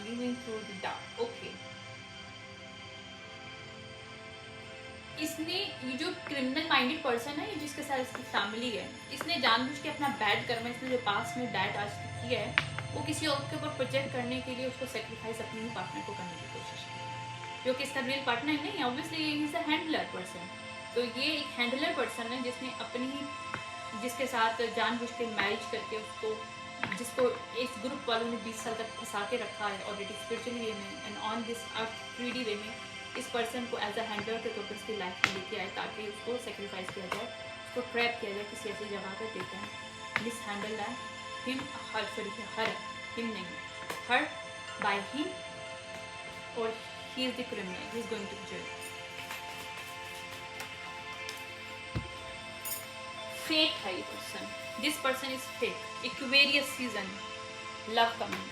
living through the dark. Okay, इसने ये जो क्रिमिनल माइंडेड पर्सन है, ये जिसके साथ इसकी फैमिली है, इसने जानबूझ के अपना बैड कर्मा, इसने जो पास में बैड आज तक किया है, वो किसी और के ऊपर प्रोजेक्ट करने के लिए उसको सेक्रीफाइस अपने ही पार्टनर को करने की कोशिश की, जो कि इसका रियल पार्टनर नहीं है। ऑब्वियसली ये इज अ हैंडलर पर्सन, तो ये एक हैंडलर पर्सन है जिसने अपनी, जिसके साथ जानबूझ के मैरिज करके उसको, जिसको इस ग्रुप वालों ने 20 साल तक फंसा के रखा है ऑलरेडी स्पिरिचुअली वे में and on this earth 3D वे में, इस पर्सन को एज अ हैंडलर के तौर पर उसकी लाइफ में लेके आए ताकि उसको सेक्रीफाइस किया जाए, उसको ट्रैप किया जाए किसी ऐसी जगह पर, देते हैं mishandle that him, her sorry her him नहीं, हर बाय हिम, और he is the criminal, he is going to jail. Fake है ये पर्सन, this person is fake. Aquarius season love coming,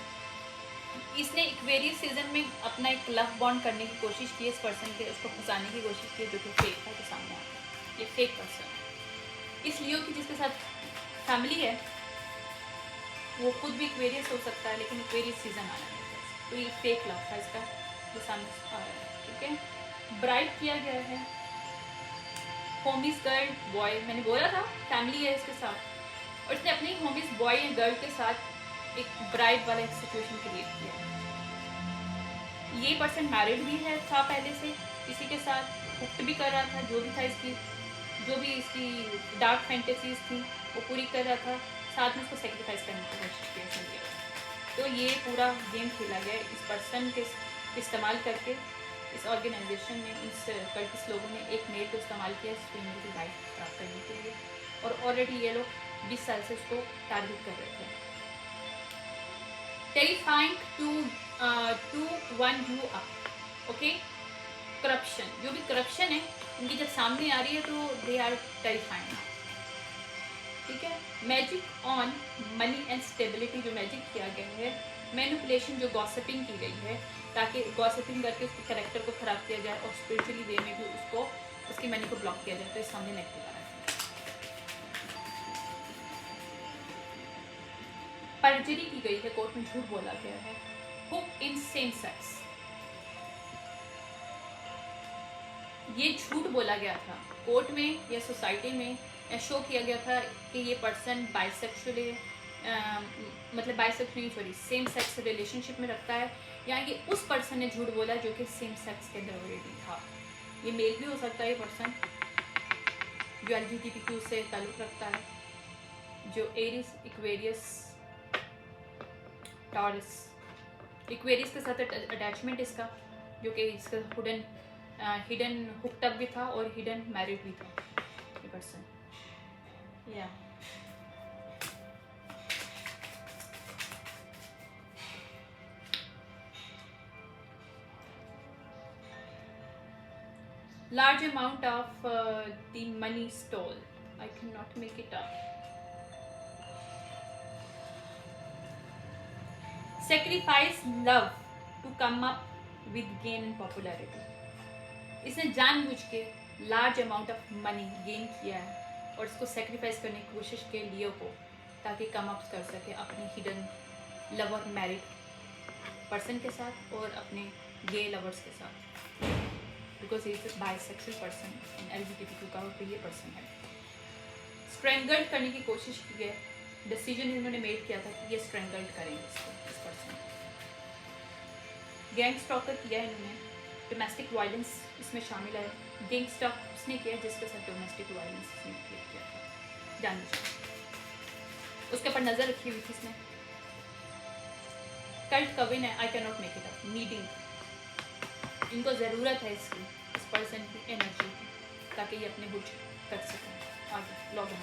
इसने इक्वेरियस सीजन में अपना एक love bond करने की कोशिश की, इस पर्सन के उसको फंसाने की कोशिश की, जो कि फेक है, तो सामने आता है ये फेक पर्सन है। इस लियो की जिसके साथ फैमिली है वो खुद भी इक्वेरियस हो सकता है, लेकिन इक्वेरियस सीजन आ रहा है, तो ये फेक लव था इसका, जो सामने आ रहा है, ठीक है। ब्राइट किया गया है, होमीज गर्ल बॉय, मैंने बोला था फैमिली है इसके साथ, और इसने अपनी होमीज बॉय या गर्ल के साथ एक ब्राइड वाला एक सिचुएशन क्रिएट किया। ये पर्सन मैरिड भी है, था पहले से किसी के साथ, हुक्ट भी कर रहा था, जो भी था इसकी, जो भी इसकी डार्क फैंटेसीज थी वो पूरी कर रहा था, साथ में उसको सेक्रीफाइस करने की कोशिश की इसने। तो ये पूरा गेम खेला गया इस पर्सन के इस्तेमाल करके। इस ऑर्गेनाइजेशन में इस कल्टिस्ट लोगों ने एक मेल को इस्तेमाल किया इस फीमेल की लाइफ प्राप्त करने के लिए, और ऑलरेडी ये लोग 20 साल से उसको टारगेट कर रहे थे। Terrifying to one you up, okay. Corruption, जो भी करप्शन है इनकी जब सामने आ रही है तो दे आर टेरिफाइंग, ठीक है। Magic on money and stability, जो मैजिक किया गया है, मैनिपुलेशन जो गॉसिपिंग की गई है ताकि गॉसिपिंग करके उसके कैरेक्टर को ख़राब किया जाए और स्पिरिचुअली वे में भी उसको उसकी मनी को ब्लॉक किया जाए, तो इस सामने नेगेटिव आ रहा है। पर्जरी की गई है, कोर्ट में झूठ बोला गया है। हुक इन सेम सेक्स, ये झूठ बोला गया था कोर्ट में या सोसाइटी में, या शो किया गया था कि ये पर्सन बाइसेक्सुअल है, मतलब bisexual sorry same sex relationship में रखता है, या ये उस पर्सन ने झूठ बोला जो कि सेम सेक्स के अंदर ऑलरेडी था। ये मेल भी हो सकता है, ये पर्सन जो LGBTQ से ताल्लुक़ रखता है, जो एरिस, इक्वेरियस, टॉरस, इक्वेरियस के साथ अटैचमेंट इसका, जो कि इसका हिडन हुक्ड अप भी था और हिडन मैरिड भी था ये पर्सन, या large amount of the money stole, I cannot make it up. Sacrifice love to come up with gain and popularity. इसने जानबूझ के large amount of money gain किया है और इसको सेक्रीफाइस करने की कोशिश के लिए को, ताकि कम अप कर सके अपने हिडन लवर मैरिड पर्सन के साथ और अपने गे लवर्स के साथ, because is bisexual person and LGBTQ का प्रिय पर्सन है। स्ट्रेंगल्ड करने की कोशिश की है, डिसीजन इन्होंने मेड किया था कि ये स्ट्रेंगल्ड करेंगे इसको, इस पर्सन को। गैंग स्टॉकर किया है इन्होंने, डोमेस्टिक वायलेंस इसमें शामिल है। गैंग स्टॉक उसने किया जिसके साथ डोमेस्टिक वायलेंस इसने किया था जानबूझकर, उसके ऊपर नज़र रखी हुई थी इसने। कल्ट कविन है, I can not make it up, needing, इनको ज़रूरत है इसकी, इस पर्सन की एनर्जी की, ताकि ये अपने बुझ कर सकें, आगे लॉग इन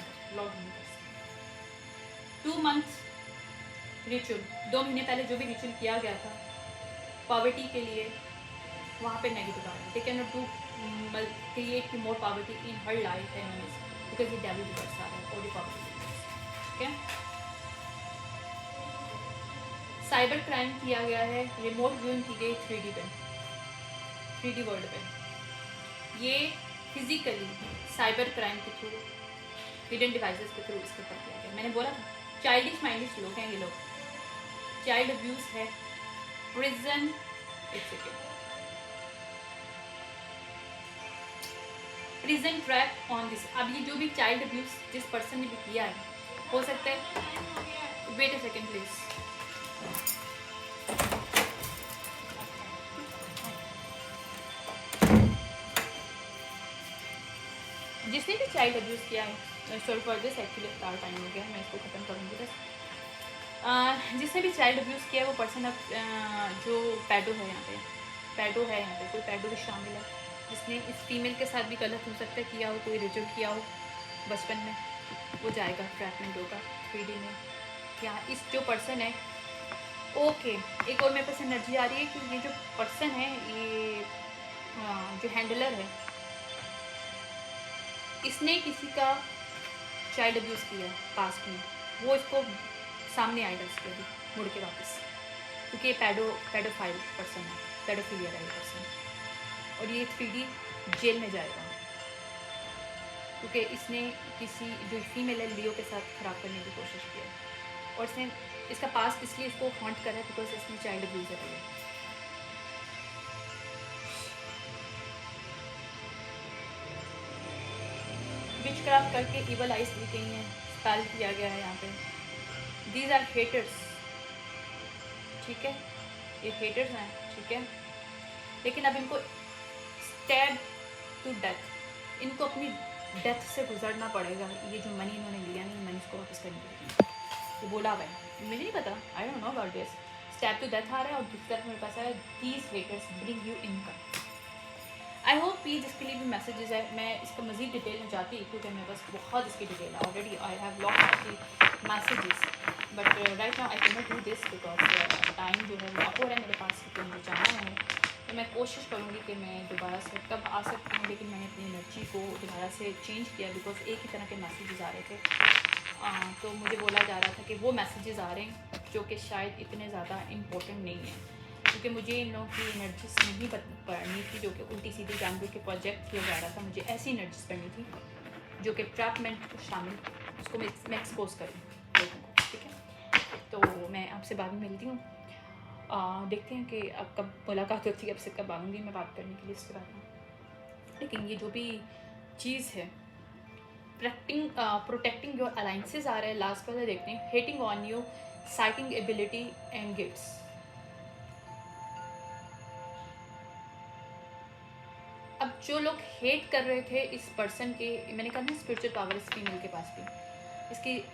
कर सकें। 2 months रिचुअल, 2 महीने पहले जो भी रिचुअल किया गया था पॉवर्टी के लिए, वहाँ पे नेगेटिव आ रहा है। They can not do create more poverty in her life and because ये डेविल रिवर्स आ रहा है और पॉवर्टी। ठीक है, साइबर क्राइम किया गया है, रिमोट व्यूइंग की गई 3D पे, 3D वर्ल्ड पे। ये फिजिकली साइबर क्राइम के थ्रू, हिडन डिवाइसेस के थ्रू इसके ऊपर किया गया। मैंने बोला था चाइल्डिश माइंडिश लोग हैं ये लोग, चाइल्ड अब्यूज है, prison, prison trap on this. अब ये जो भी चाइल्ड अब्यूज जिस पर्सन ने भी किया है, हो सकता है, वेट अ सेकेंड प्लीज, जिसने भी चाइल्ड अब्यूज़ किया है, सॉरी फॉर दिस, एक्चुअली इफ्तार टाइम हो गया, मैं इसको ख़त्म करूँगी बस। जिसने भी चाइल्ड अब्यूज़ किया है वो पर्सन अब जो पैडो है यहाँ पे, पैडो है यहाँ पे, कोई पैडो भी शामिल है जिसने इस फीमेल के साथ भी गलत हो सकता है किया हो, कोई रिजल्ट किया हो बचपन में, वो जाएगा ट्रैपमेंट होगा 3D में। यहाँ इस जो पर्सन है, ओके, एक और मेरे पास एनर्जी आ रही है कि ये जो पर्सन है, ये जो हैंडलर है, इसने किसी का चाइल्ड अब्यूज़ किया पास्ट में, वो इसको सामने आएगा इसके अभी मुड़ के वापस, क्योंकि ये पैडोफाइल पर्सन है, पैडोफिलिया वाला पर्सन, और ये 3D जेल में जाएगा क्योंकि इसने किसी जो फीमेल है लियो के साथ ख़राब करने की कोशिश की है, और इसने इसका पास्ट इसलिए इसको हॉन्ट कर रहा है बिकॉज इसने चाइल्ड अब्यूज़ है। विचक्राफ्ट करके इवल आइस दी गई हैं, स्पेल किया गया है यहाँ पे। दीज आर हेटर्स, ठीक है, ये हेटर्स हैं, ठीक है, लेकिन अब इनको स्टैब टू डेथ, इनको अपनी डेथ से गुजरना पड़ेगा। ये जो मनी इन्होंने लिया नहीं, मनी इसको वापस करने के लिए ये बोला हुआ है, मुझे नहीं पता, I don't know about this. Stab to death आ रहा है और दूसरी तरफ मेरे पास है these haters bring you income. I hope ये जिसके लिए भी मैसेजेस है, मैं इसका मज़ीद डिटेल में जाती हूँ क्योंकि मेरे पास बहुत इसकी डिटेल है already, I have lots of the messages, but right now I can not do this because time जो है वो हो रहा है मेरे पास, क्योंकि मुझे जाना है। तो मैं कोशिश करूँगी कि मैं दोबारा से कब आ सकती हूँ, लेकिन मैंने अपनी एनर्जी को दोबारा से चेंज किया बिकॉज एक ही तरह के मैसेजेस आ रहे थे। तो मुझे बोला जा रहा था कि वो मैसेजेस आ रहे हैं जो कि शायद इतने ज़्यादा इम्पोर्टेंट नहीं हैं, क्योंकि मुझे इन लोगों की एनर्जीज नहीं पढ़नी थी जो कि उल्टी सीधी जानवर के प्रोजेक्ट किया जा रहा था। मुझे ऐसी एनर्जीज पढ़नी थी जो कि ट्रैपमेंट को शामिल, उसको मैं एक्सपोज करूँ लोगों को, ठीक है। तो मैं आपसे बाद में मिलती हूँ, देखते हैं कि अब कब मुलाकात होती है, अब से कब आऊँगी मैं बात करने के लिए इसके बारे में। लेकिन ये जो भी चीज़ है, प्रोटेक्टिंग योर अलाइंसेस आ रहा है, लास्ट वाला देखते हैं, hating on you, psyching ability and gifts. अब जो लोग हेट कर रहे थे इस पर्सन के, मैंने कहा ना स्पिरिचुअल पावर इस फीमेल के पास भी, इसकी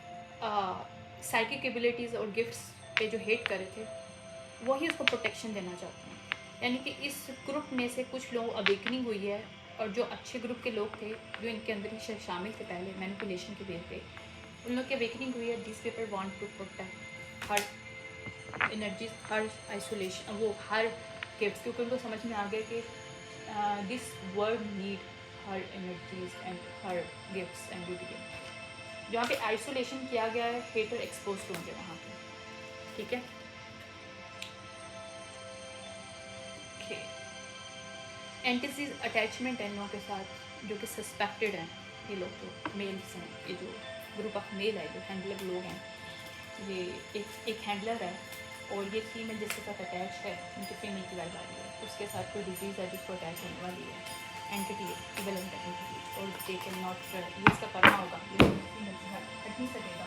साइकिक एबिलिटीज़ और गिफ्ट्स पे जो हेट कर रहे थे, वही उसको प्रोटेक्शन देना चाहते हैं। यानी कि इस ग्रुप में से कुछ लोग अवेकनिंग हुई है, और जो अच्छे ग्रुप के लोग थे जो इनके अंदर ही शामिल थे पहले मैनिपुलेशन के बेस पे, उन लोग की अवेकनिंग हुई है। This people want to protect her energies, her isolation, वो हर गिफ्ट्स, क्योंकि उनको समझ में आ गया कि this world need her energies and her gifts and beauty के। जहाँ पे आइसोलेशन किया गया है, हेटर एक्सपोज होंगे वहाँ पे, ठीक है। एंटीसीज अटैचमेंट है इन लोगों के साथ जो कि सस्पेक्टेड हैं। ये लोग तो मेल्स हैं, ये जो ग्रुप ऑफ मेल है, जो हैंडलर लोग हैं, ये एक हैंडलर है और ये फीमेल जिसके साथ अटैच है, उनकी फीमेल की वाइफ आ रही है, उसके साथ कोई डिजीज़ है जिसको अटैच होने वाली है, एंटिटी इक्विवेलेंट एंटिटी, और दे कैन नॉट, ये इसका करना होगा, ये फीमेल से हट नहीं सकेगा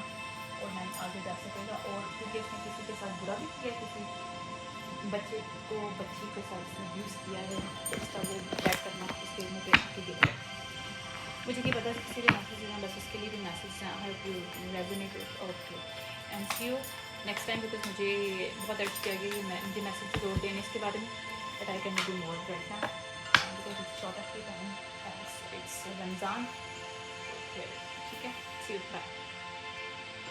और ना आगे जा सकेगा। और क्योंकि उसने किसी के साथ बुरा भी किया, किसी बच्चे को बच्ची के साथ उसने यूज़ किया है, तो उसका वो बैक करना उसके मुँह पे की गई है। मुझे ये पता किसी भी मैसेज हैं, बस उसके लिए भी मैसेज हैं, I hope you resonate okay and see you next time, because मुझे बहुत अर्ज किया गया कि मुझे मैसेज जोड़ देने इसके बारे में, but I can do more right now because it's short of time, it's Ramzan, ठीक है, सी यू बाय।